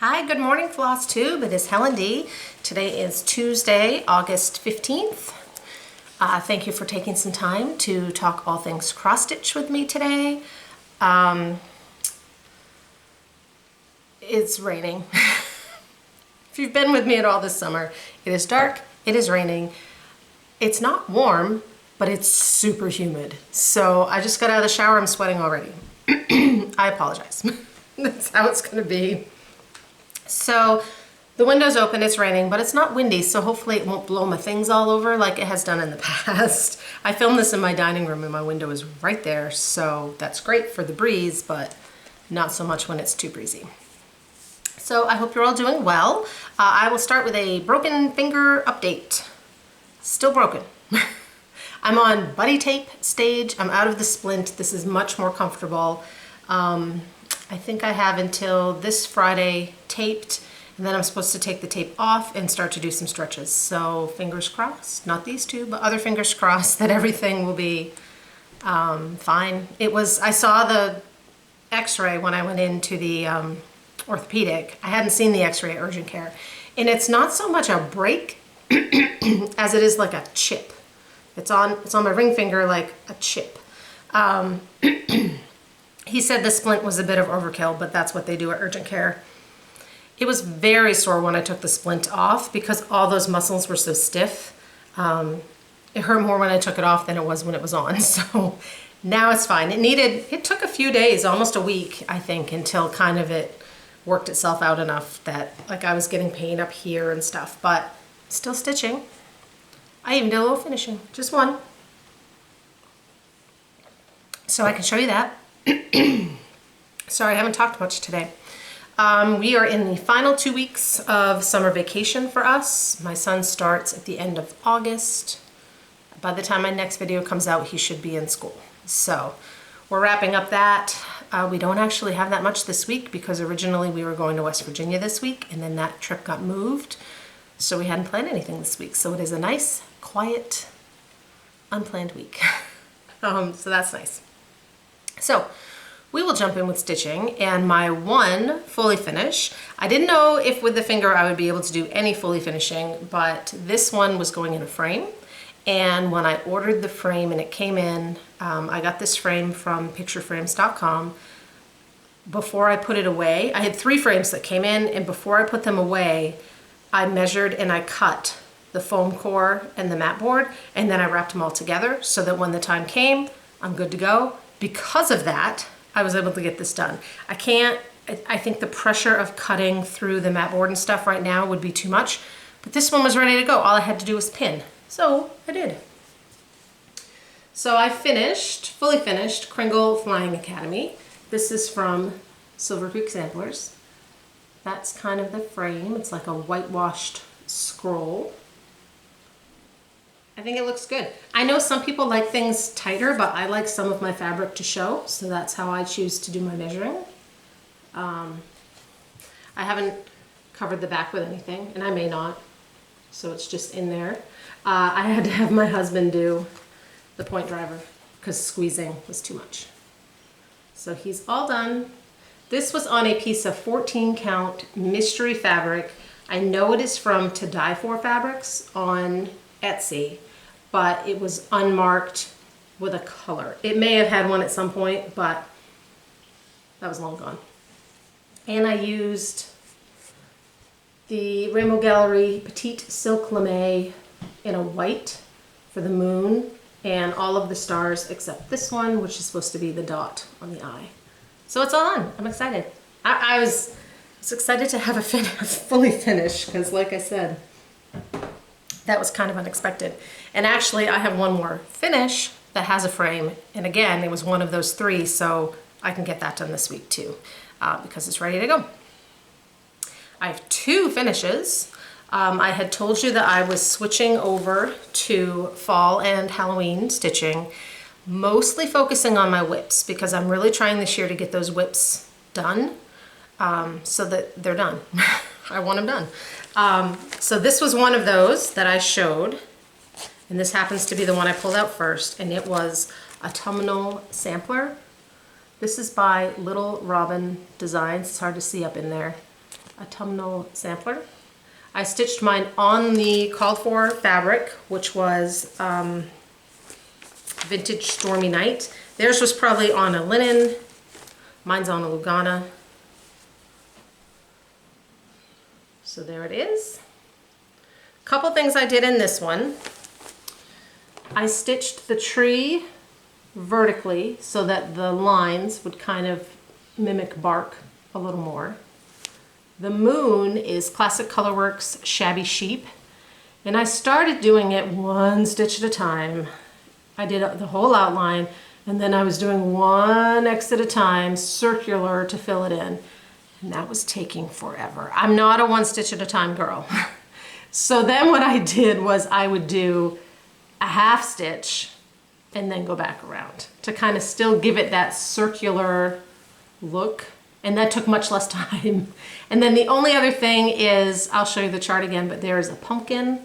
Hi, good morning, Flosstube. It is Helen D. Today is Tuesday, August 15th. Thank you for taking some time to talk all things cross-stitch with me today. It's raining. If you've been with me at all this summer, it is dark, it is raining. It's not warm, but it's super humid. So I just got out of the shower, I'm sweating already. I apologize. That's how it's gonna be. So the window's open, it's raining, but it's not windy, so hopefully it won't blow my things all over like it has done in the past. I filmed this in my dining room and my window is right there, so that's great for the breeze, but not so much when it's too breezy. So I hope you're all doing well. I will start with a broken finger update. Still broken. I'm on buddy tape stage. I'm out of the splint. This is much more comfortable. I think I have until this Friday taped, and then I'm supposed to take the tape off and start to do some stretches. So fingers crossed, not these two, but other fingers crossed that everything will be fine. I saw the x-ray when I went into the orthopedic. I hadn't seen the x-ray at urgent care. And it's not so much a break as it is like a chip. It's on my ring finger like a chip. He said the splint was a bit of overkill, but that's what they do at urgent care. It was very sore when I took the splint off because all those muscles were so stiff. It hurt more when I took it off than it was when it was on. So now it's fine. It took a few days, almost a week, I think, until kind of it worked itself out enough that like I was getting pain up here and stuff, but still stitching. I even did a little finishing, just one. So I can show you that. Sorry, I haven't talked much today. We are in the final 2 weeks of summer vacation for us. My son starts at the end of August. By the time my next video comes out, he should be in school. So we're wrapping up that. We don't actually have that much this week because originally we were going to West Virginia this week and then that trip got moved. So we hadn't planned anything this week. So it is a nice, quiet, unplanned week. So that's nice. So we will jump in with stitching, and my one fully finish. I didn't know if with the finger I would be able to do any fully finishing, but this one was going in a frame. And when I ordered the frame and it came in, I got this frame from pictureframes.com. Before I put it away, I had 3 frames that came in, and before I put them away, I measured and I cut the foam core and the mat board, and then I wrapped them all together so that when the time came, I'm good to go. Because of that, I was able to get this done. I think the pressure of cutting through the mat board and stuff right now would be too much, but this one was ready to go. All I had to do was pin. So I did. So I fully finished Kringle Flying Academy. This is from Silver Creek Samplers. That's kind of the frame. It's like a whitewashed scroll. I think it looks good. I know some people like things tighter, but I like some of my fabric to show, so that's how I choose to do my measuring. I haven't covered the back with anything, and I may not, so it's just in there. I had to have my husband do the point driver because squeezing was too much. So he's all done. This was on a piece of 14 count mystery fabric. I know it is from To Die For Fabrics on Etsy, but it was unmarked with a color. It may have had one at some point, but that was long gone. And I used the Rainbow Gallery Petite Silk Lame in a white for the moon and all of the stars except this one, which is supposed to be the dot on the eye. So it's all on. I'm excited. I was excited to have a fully finished because, like I said, that was kind of unexpected. And actually, I have one more finish that has a frame. And again, it was one of those 3, so I can get that done this week too, because it's ready to go. I have 2 finishes. I had told you that I was switching over to fall and Halloween stitching, mostly focusing on my whips because I'm really trying this year to get those whips done so that they're done. I want them done. So this was one of those that I showed, and this happens to be the one I pulled out first, and it was Autumnal Sampler. This is by Little Robin Designs. It's hard to see up in there. autumnal sampler. I stitched mine on the called for fabric, which was Vintage Stormy Night. Theirs was probably on a linen. Mine's on a Lugana. So there it is. Couple things I did in this one. I stitched the tree vertically so that the lines would kind of mimic bark a little more. The moon is Classic Colorworks Shabby Sheep, and I started doing it one stitch at a time. I did the whole outline, and then I was doing one X at a time, circular, to fill it in, and that was taking forever. I'm not a one stitch at a time girl. So then what I did was I would do a half stitch and then go back around to kind of still give it that circular look. And that took much less time. And then the only other thing is, I'll show you the chart again, but there is a pumpkin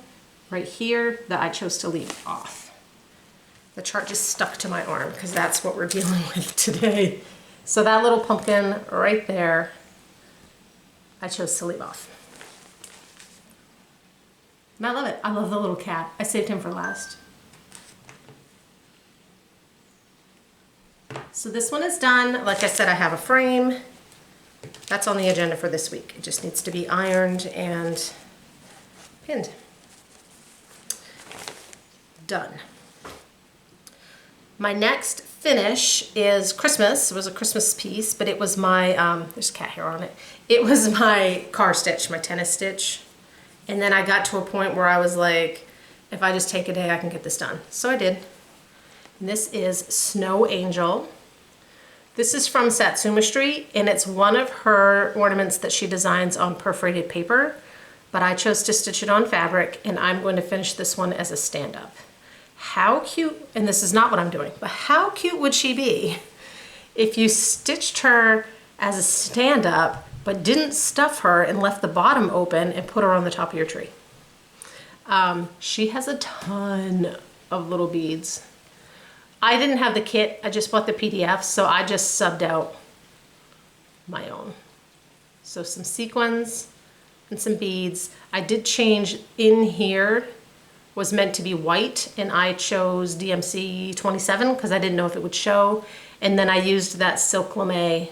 right here that I chose to leave off. The chart just stuck to my arm because that's what we're dealing with today. So that little pumpkin right there, I chose to leave off. And I love it. I love the little cat. I saved him for last. So this one is done. Like I said, I have a frame. That's on the agenda for this week. It just needs to be ironed and pinned. Done. My next finish is Christmas. It was a Christmas piece, but it was my, there's cat hair on it. It was my car stitch, my tennis stitch. And then I got to a point where I was like, if I just take a day, I can get this done. So I did. And this is Snow Angel. This is from Satsuma Street, and it's one of her ornaments that she designs on perforated paper, but I chose to stitch it on fabric, and I'm going to finish this one as a stand-up. How cute, and this is not what I'm doing, but how cute would she be if you stitched her as a stand-up, but didn't stuff her and left the bottom open and put her on the top of your tree? She has a ton of little beads. I didn't have the kit, I just bought the PDF, so I just subbed out my own. So some sequins and some beads. I did change in here, was meant to be white, and I chose DMC 27 because I didn't know if it would show. And then I used that silk lame.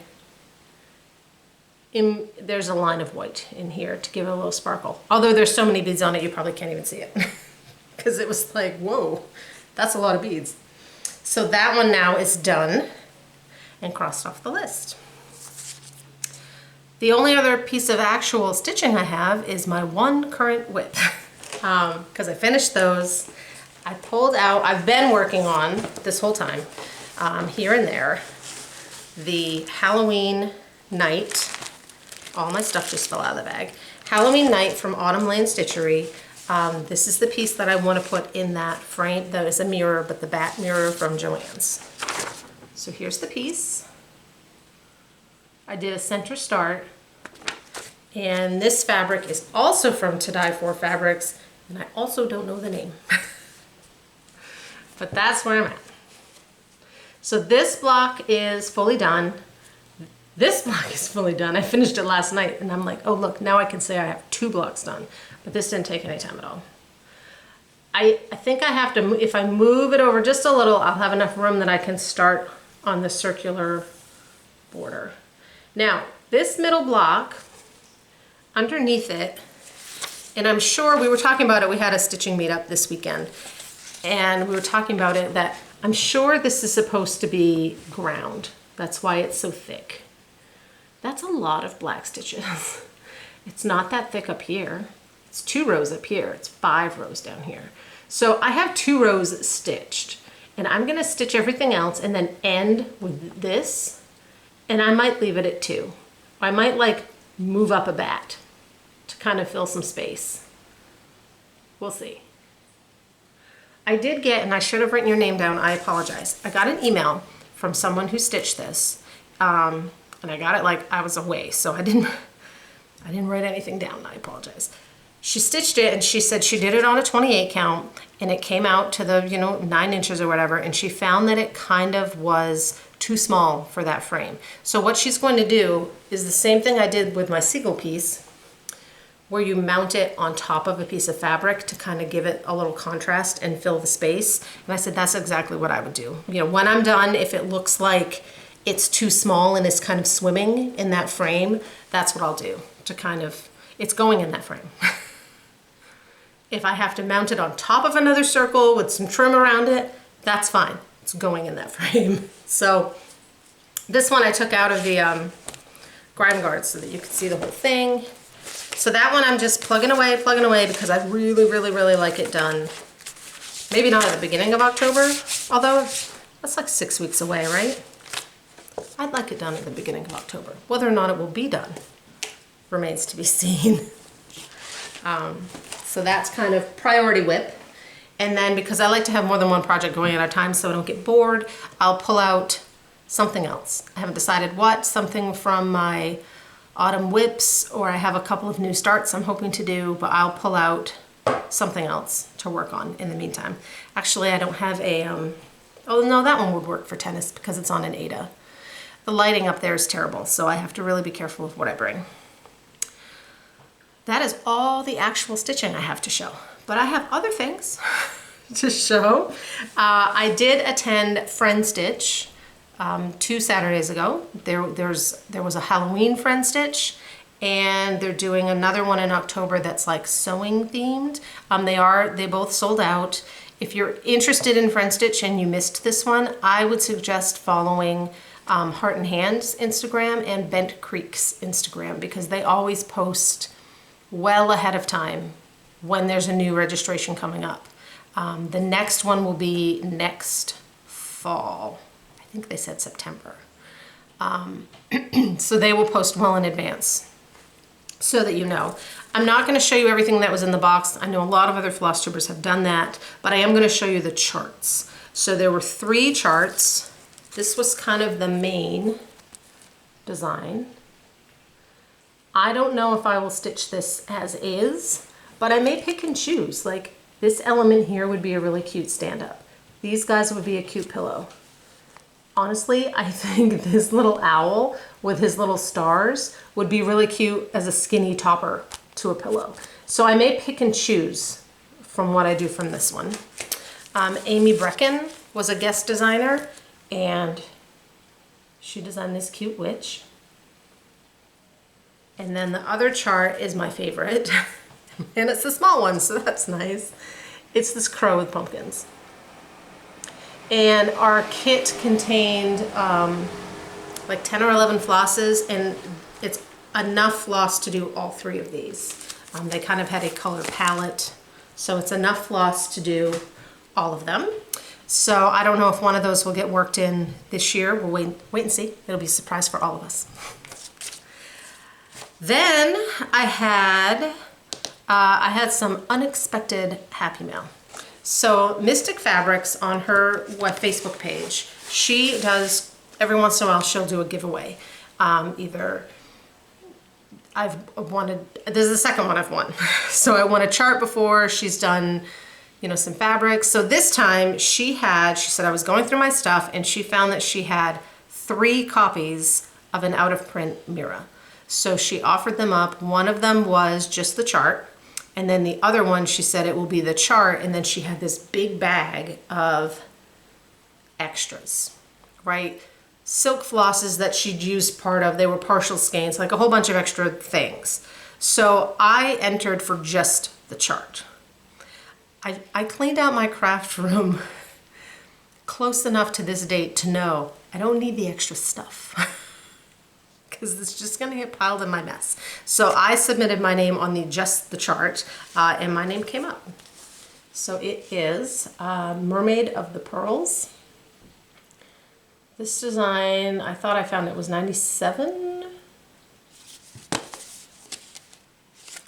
There's a line of white in here to give it a little sparkle. Although there's so many beads on it, you probably can't even see it. Because it was like, whoa, that's a lot of beads. So that one now is done and crossed off the list. The only other piece of actual stitching I have is my one current width. Because I finished those. I pulled out, I've been working on this whole time, here and there, the Halloween Night. All my stuff just fell out of the bag. Halloween Night from Autumn Lane Stitchery. This is the piece that I want to put in that frame. That is a mirror, but the back mirror from Joann's. So here's the piece. I did a center start, and this fabric is also from To Die For Fabrics, and I also don't know the name. But that's where I'm at. So this block is fully done. This block is fully done. I finished it last night, and I'm like, oh look, now I can say I have 2 blocks done. But this didn't take any time at all. I think I have to, if I move it over just a little, I'll have enough room that I can start on the circular border. Now, this middle block, underneath it, and I'm sure we were talking about it, we had a stitching meetup this weekend, and we were talking about it, that I'm sure this is supposed to be ground. That's why it's so thick. That's a lot of black stitches. It's not that thick up here. It's 2 rows up here. It's 5 rows down here. So I have 2 rows stitched, and I'm gonna stitch everything else and then end with this, and I might leave it at 2. I might like move up a bat to kind of fill some space. We'll see. I did get, and I should have written your name down, I apologize. I got an email from someone who stitched this, and I got it like I was away, so I didn't write anything down, I apologize. She stitched it, and she said she did it on a 28 count, and it came out to the, 9 inches or whatever, and she found that it kind of was too small for that frame. So what she's going to do is the same thing I did with my seagull piece. where you mount it on top of a piece of fabric to kind of give it a little contrast and fill the space. And I said, that's exactly what I would do. You know, when I'm done, if it looks like it's too small and it's kind of swimming in that frame, that's what I'll do to kind of, it's going in that frame. If I have to mount it on top of another circle with some trim around it, that's fine. It's going in that frame. So this one I took out of the grime guard so that you can see the whole thing. So that one I'm just plugging away because I really, really, really like it done. Maybe not at the beginning of October, although that's like 6 weeks away, right? I'd like it done at the beginning of October. Whether or not it will be done remains to be seen. So that's kind of priority whip. And then because I like to have more than one project going at a time so I don't get bored, I'll pull out something else. I haven't decided what, something from my autumn whips, or I have a couple of new starts I'm hoping to do, but I'll pull out something else to work on in the meantime. Actually, I don't have a, oh no, that one would work for tennis because it's on an Ada. The lighting up there is terrible, so I have to really be careful with what I bring. That is all the actual stitching I have to show, but I have other things to show. I did attend Friend Stitch 2 Saturdays ago. There was a Halloween Friend Stitch, and they're doing another one in October that's like sewing themed. They both sold out. If you're interested in Friend Stitch and you missed this one, I would suggest following Heart and Hand's Instagram and Bent Creek's Instagram because they always post well ahead of time when there's a new registration coming up. The next one will be next fall. I think they said September. So they will post well in advance so that you know. I'm not going to show you everything that was in the box. I know a lot of other floss tubers have done that, but I am going to show you the charts. So there were 3 charts. This was kind of the main design. I don't know if I will stitch this as is, but I may pick and choose. Like this element here would be a really cute stand-up. These guys would be a cute pillow. Honestly, I think this little owl with his little stars would be really cute as a skinny topper to a pillow. So I may pick and choose from what I do from this one. Amy Brecken was a guest designer, and she designed this cute witch. And then the other chart is my favorite, and it's the small one, so that's nice. It's this crow with pumpkins. And our kit contained like 10 or 11 flosses, and it's enough floss to do all 3 of these. They kind of had a color palette, so it's enough floss to do all of them. So I don't know if one of those will get worked in this year. We'll wait and see. It'll be a surprise for all of us. Then I had some unexpected happy mail. So Mystic Fabrics on her Facebook page, she does, every once in a while she'll do a giveaway. Either this is the second one I've won. So I won a chart before, she's done, you know, some fabrics. So this time she said I was going through my stuff and she found that she had 3 copies of an out of print Mira. So she offered them up. One of them was just the chart. And then the other one, she said it will be the chart. And then she had this big bag of extras, right? Silk flosses that she'd used part of. They were partial skeins, like a whole bunch of extra things. So I entered for just the chart. I cleaned out my craft room close enough to this date to know I don't need the extra stuff. Because it's just going to get piled in my mess. So I submitted my name on just the chart, and my name came up. So it is Mermaid of the Pearls. This design, I thought I found it was 97.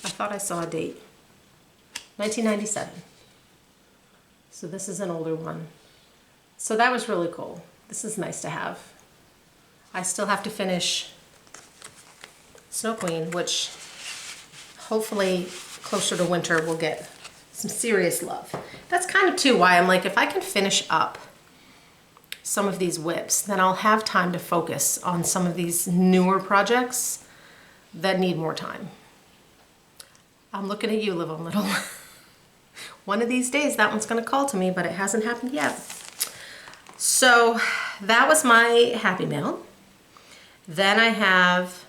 I thought I saw a date. 1997. So this is an older one. So that was really cool. This is nice to have. I still have to finish Snow Queen, which hopefully closer to winter will get some serious love. That's kind of too why I'm like, if I can finish up some of these whips, then I'll have time to focus on some of these newer projects that need more time. I'm looking at you, Live on Little. One of these days that one's gonna call to me, but it hasn't happened yet. So that was my happy mail. Then I have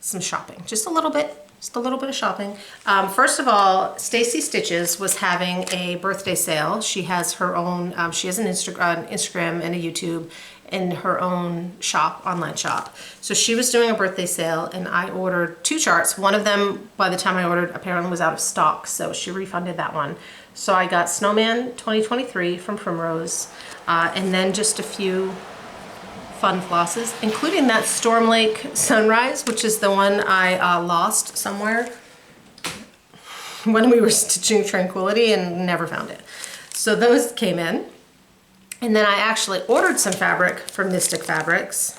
some shopping, just a little bit of shopping. First of all, Stacy Stitches was having a birthday sale. She has her own, she has an Instagram and a YouTube and her own shop, online shop. So she was doing a birthday sale and I ordered 2 charts. One of them, by the time I ordered, apparently was out of stock. So she refunded that one. So I got Snowman 2023 from Primrose, and then just a few fun flosses, including that Storm Lake Sunrise, which is the one I lost somewhere when we were stitching Tranquility and never found it. So those came in. And then I actually ordered some fabric from Mystic Fabrics.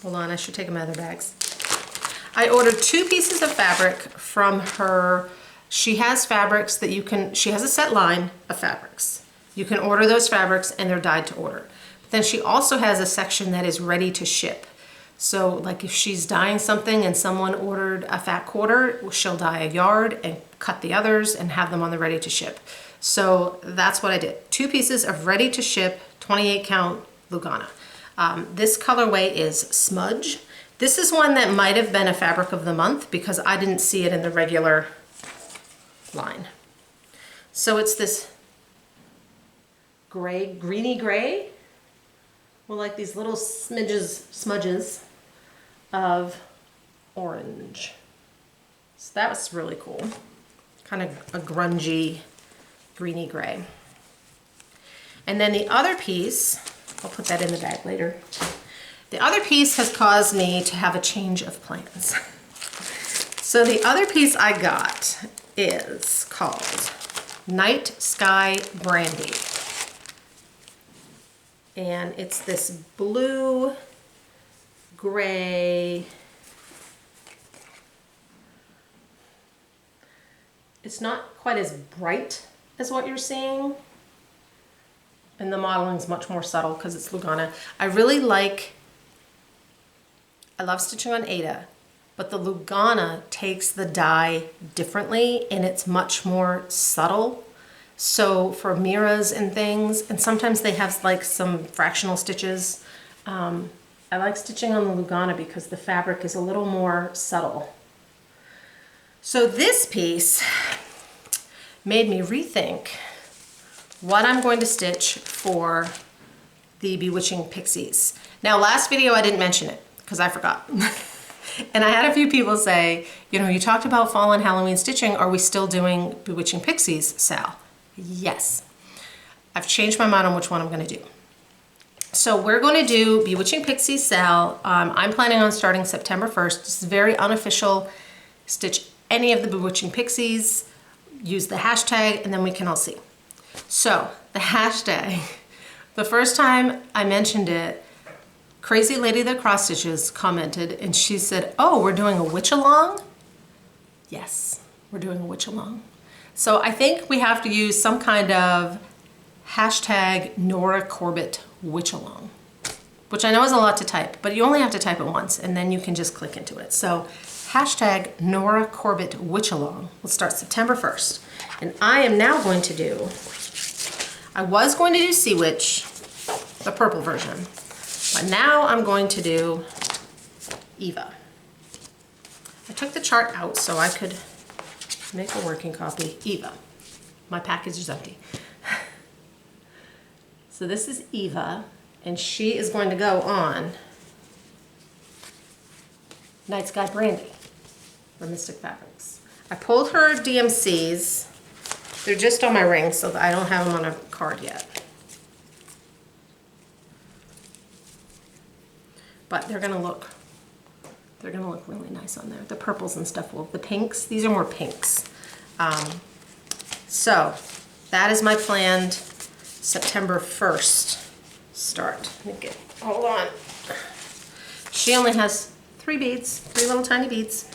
Hold on, I should take them out of their bags. I ordered 2 pieces of fabric from her. She has fabrics that you can, she has a set line of fabrics. You can order those fabrics and they're dyed to order. But then she also has a section that is ready to ship. So like if she's dyeing something and someone ordered a fat quarter, she'll dye a yard and cut the others and have them on the ready to ship. So that's what I did. 2 pieces of ready to ship 28 count Lugana. This colorway is Smudge. This is one that might have been a fabric of the month because I didn't see it in the regular line. So it's this gray, greeny gray, with like these little smudges of orange. So that was really cool. Kind of a grungy, greeny gray. And then the other piece, I'll put that in the bag later. The other piece has caused me to have a change of plans. So the other piece I got is called Night Sky Brandy. And it's this blue, gray, it's not quite as bright as what you're seeing. And the modeling is much more subtle because it's Lugana. I really like, I love stitching on Aida, but the Lugana takes the dye differently and it's much more subtle. So for Miras and things, and sometimes they have like some fractional stitches. I like stitching on the Lugana because the fabric is a little more subtle. So this piece made me rethink what I'm going to stitch for the Bewitching Pixies. Now last video I didn't mention it because I forgot. And I had a few people say, you know, you talked about fall and Halloween stitching, are we still doing Bewitching Pixies, Sal? Yes. I've changed my mind on which one I'm going to do. So we're going to do Bewitching Pixies Sal. I'm planning on starting September 1st. This is very unofficial. Stitch any of the Bewitching Pixies, use the hashtag, and then we can all see. So the hashtag, the first time I mentioned it, Crazy Lady That Cross Stitches commented and she said, oh, we're doing a witch along? Yes, we're doing a witch along. So I think we have to use some kind of hashtag Nora Corbett witch along, which I know is a lot to type, but you only have to type it once and then you can just click into it. So hashtag Nora Corbett witch along. We'll start September 1st. And I am now going to do, I was going to do Sea Witch, the purple version, but now I'm going to do Eva. I took the chart out so I could make a working copy. Eva. My package is empty. So this is Eva, and she is going to go on Night Sky Brandy for Mystic Fabrics. I pulled her DMCs. They're just on my ring, so I don't have them on a card yet. But they're gonna look really nice on there. The purples and stuff will, the pinks, these are more pinks. So that is my planned September 1st start. Let me get, hold on. She only has 3 beads, 3 little tiny beads.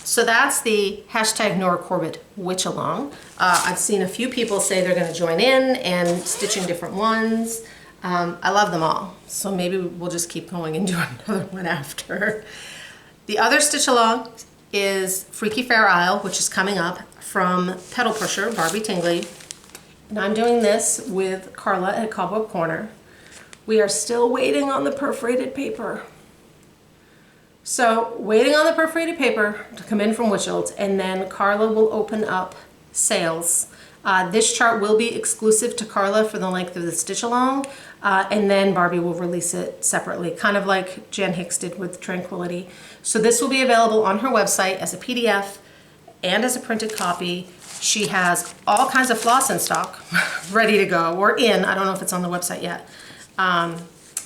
So that's the hashtag Nora Corbett witch along. I've seen a few people say they're gonna join in and stitching different ones. I love them all. So maybe we'll just keep going and do another one after. The other stitch along is Freaky Fair Isle, which is coming up from Pedal Pusher, Barbie Tingley. And I'm doing this with Carla at Cobweb Corner. We are still waiting on the perforated paper. So waiting on the perforated paper to come in from Witchell's, and then Carla will open up sales. This chart will be exclusive to Carla for the length of the stitch along, and then Barbie will release it separately, kind of like Jen Hicks did with Tranquility. So this will be available on her website as a PDF and as a printed copy. She has all kinds of floss in stock, ready to go, or in. I don't know if it's on the website yet.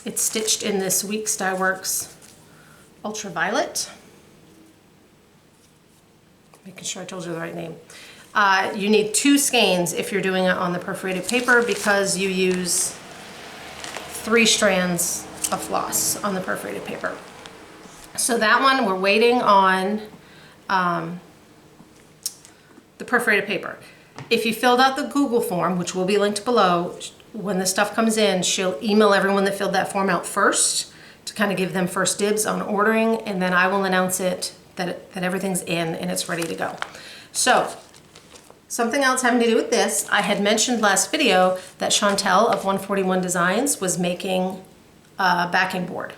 It's stitched in this Weeks Dye Works Ultraviolet. Making sure I told you the right name. You need 2 skeins if you're doing it on the perforated paper, because you use 3 strands of floss on the perforated paper. So that one, we're waiting on the perforated paper. If you filled out the Google form, which will be linked below, when the stuff comes in, she'll email everyone that filled that form out first to kind of give them first dibs on ordering, and then I will announce it that everything's in and it's ready to go. So something else having to do with this, I had mentioned last video that Chantel of 141 Designs was making a backing board.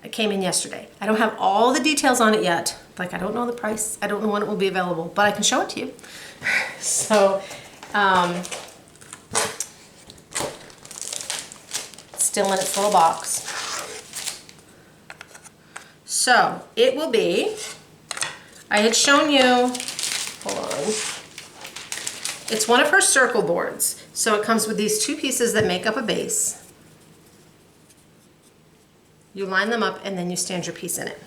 It came in yesterday. I don't have all the details on it yet. Like, I don't know the price. I don't know when it will be available, but I can show it to you. So, it's still in its little box. So, it will be, I had shown you, hold on. It's one of her circle boards. So it comes with these 2 pieces that make up a base. You line them up and then you stand your piece in it.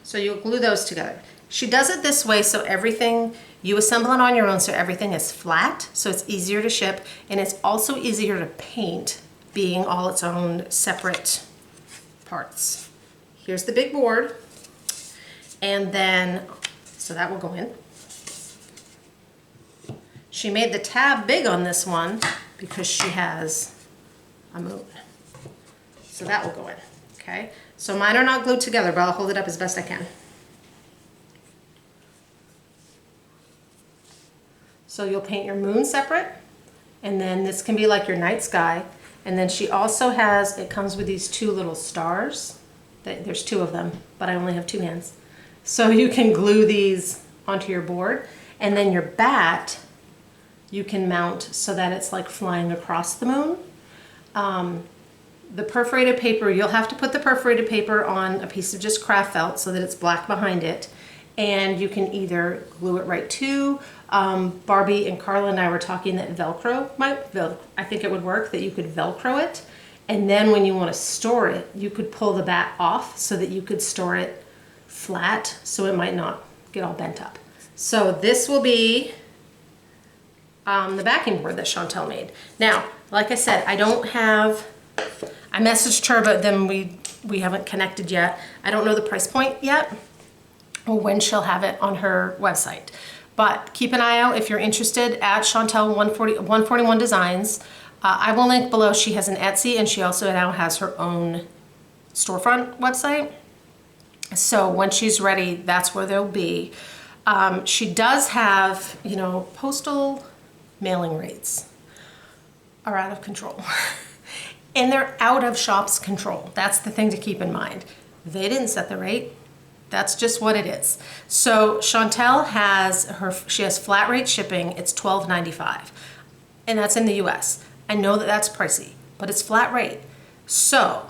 So you'll glue those together. She does it this way so everything, you assemble it on your own so everything is flat, so it's easier to ship, and it's also easier to paint, being all its own separate parts. Here's the big board, and then, so that will go in. She made the tab big on this one because she has a moon. So that will go in, okay? So mine are not glued together, but I'll hold it up as best I can. So you'll paint your moon separate, and then this can be like your night sky. And then she also has, it comes with these 2 little stars. There's 2 of them, but I only have 2 hands. So you can glue these onto your board, and then your bat, you can mount so that it's like flying across the moon. The perforated paper, you'll have to put the perforated paper on a piece of just craft felt so that it's black behind it. And you can either glue it right to, Barbie and Carla and I were talking that Velcro I think it would work, that you could Velcro it. And then when you want to store it, you could pull the bat off so that you could store it flat so it might not get all bent up. So this will be the backing board that Chantel made. Now, like I said, I messaged her, but then we haven't connected yet. I don't know the price point yet or when she'll have it on her website. But keep an eye out if you're interested at Chantel 141 Designs. I will link below. She has an Etsy, and she also now has her own storefront website. So when she's ready, that's where they'll be. She does have, you know, postal mailing rates are out of control. And they're out of shop's control. That's the thing to keep in mind. They didn't set the rate. That's just what it is. So Chantel she has flat rate shipping. It's $12.95, and that's in the US. I know that that's pricey, but it's flat rate. So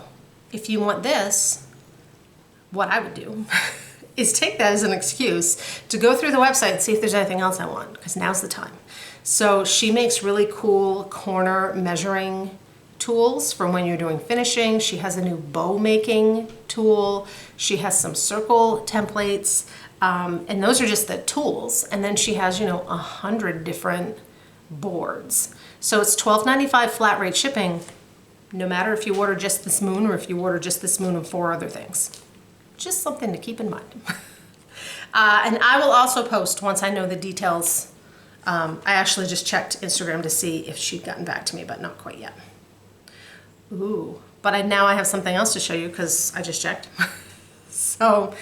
if you want this, what I would do is take that as an excuse to go through the website and see if there's anything else I want, because now's the time. So she makes really cool corner measuring tools for when you're doing finishing. She has a new bow making tool. She has some circle templates, and those are just the tools. And then she has, you know, 100 different boards. So it's $12.95 flat rate shipping, no matter if you order just this moon or if you order just this moon and 4 other things. Just something to keep in mind. And I will also post once I know the details. I actually just checked Instagram to see if she'd gotten back to me, but not quite yet. Ooh, but now I have something else to show you because I just checked. So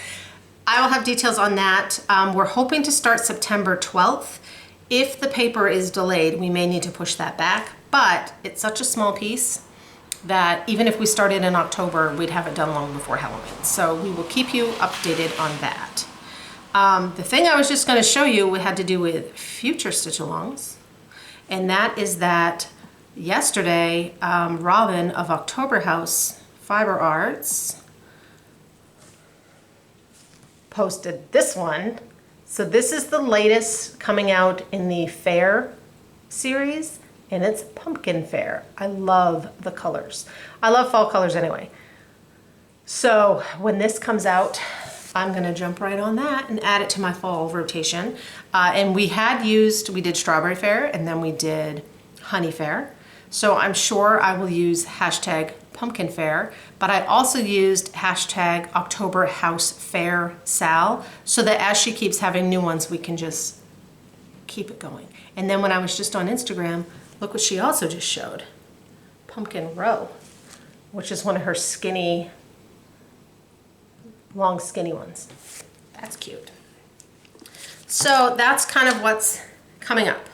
I will have details on that. We're hoping to start September 12th. If the paper is delayed, we may need to push that back, but it's such a small piece that even if we started in October, we'd have it done long before Halloween. So we will keep you updated on that. The thing I was just going to show you had to do with future stitch-alongs, and that is that yesterday, Robin of October House Fiber Arts posted this one. So this is the latest coming out in the Fair series, and it's Pumpkin Fair. I love the colors. I love fall colors anyway. So when this comes out, I'm gonna jump right on that and add it to my fall rotation. And we did Strawberry Fair, and then we did Honey Fair. So I'm sure I will use hashtag Pumpkin Fair, but I also used hashtag October House Fair Sal, so that as she keeps having new ones, we can just keep it going. And then when I was just on Instagram, look what she also just showed. Pumpkin Row, which is one of her skinny, long skinny ones. That's cute. So that's kind of what's coming up.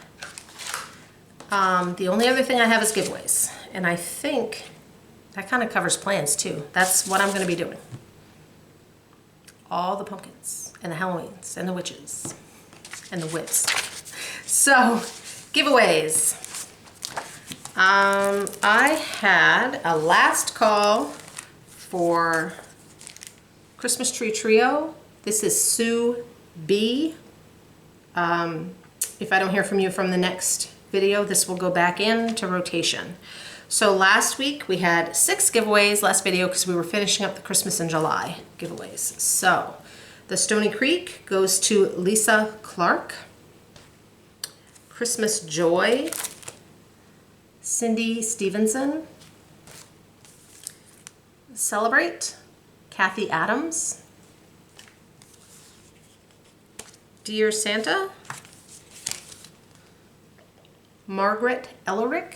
The only other thing I have is giveaways, and I think that kind of covers plans too. That's what I'm going to be doing. All the pumpkins and the Halloweens and the witches and the wits. So giveaways. I had a last call for Christmas Tree Trio. This is Sue B. If I don't hear from you from the next video, this will go back into rotation. So last week we had 6 giveaways, last video, because we were finishing up the Christmas in July giveaways. So the Stony Creek goes to Lisa Clark. Christmas Joy, Cindy Stevenson. Celebrate, Kathy Adams. Dear Santa, Margaret Ellerick.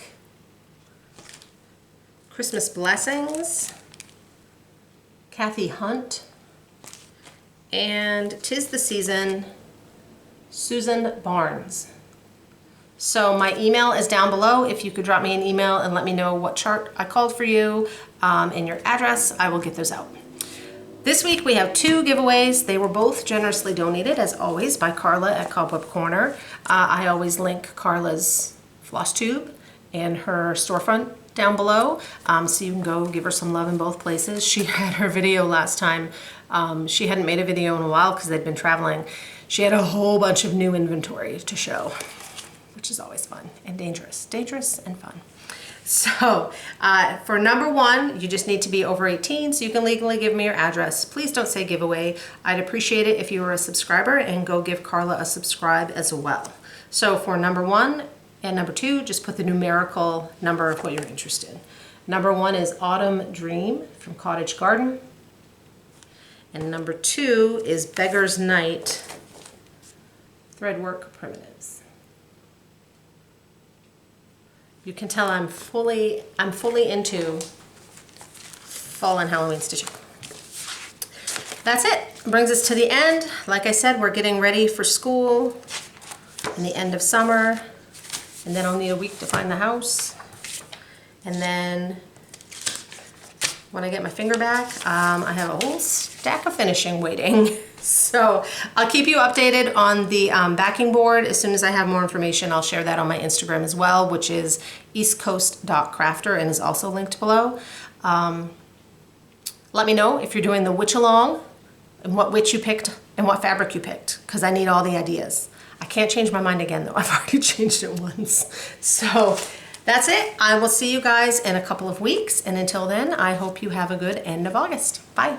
Christmas Blessings, Kathy Hunt, and Tis the Season, Susan Barnes. So my email is down below. If you could drop me an email and let me know what chart I called for you and your address, I will get those out. This week we have 2 giveaways. They were both generously donated, as always, by Carla at Cobweb Corner. I always link Carla's Flosstube and her storefront down below, so you can go give her some love in both places. She had her video last time. She hadn't made a video in a while because they'd been traveling. She had a whole bunch of new inventory to show, which is always fun and dangerous. Dangerous and fun. So for number 1, you just need to be over 18 so you can legally give me your address. Please don't say giveaway. I'd appreciate it if you were a subscriber, and go give Carla a subscribe as well. So for number 1 and number 2, just put the numerical number of what you're interested in. Number 1 is Autumn Dream from Cottage Garden. And number 2 is Beggar's Night Threadwork Primitives. You can tell I'm fully into fall and Halloween stitching. That's it. Brings us to the end. Like I said, we're getting ready for school and the end of summer. And then I'll need a week to find the house. And then when I get my finger back, I have a whole stack of finishing waiting. So I'll keep you updated on the backing board. As soon as I have more information, I'll share that on my Instagram as well, which is eastcoast.crafter, and is also linked below. Let me know if you're doing the witch along and what witch you picked and what fabric you picked, because I need all the ideas. I can't change my mind again though. I've already changed it once. So that's it. I will see you guys in a couple of weeks. And until then, I hope you have a good end of August. Bye.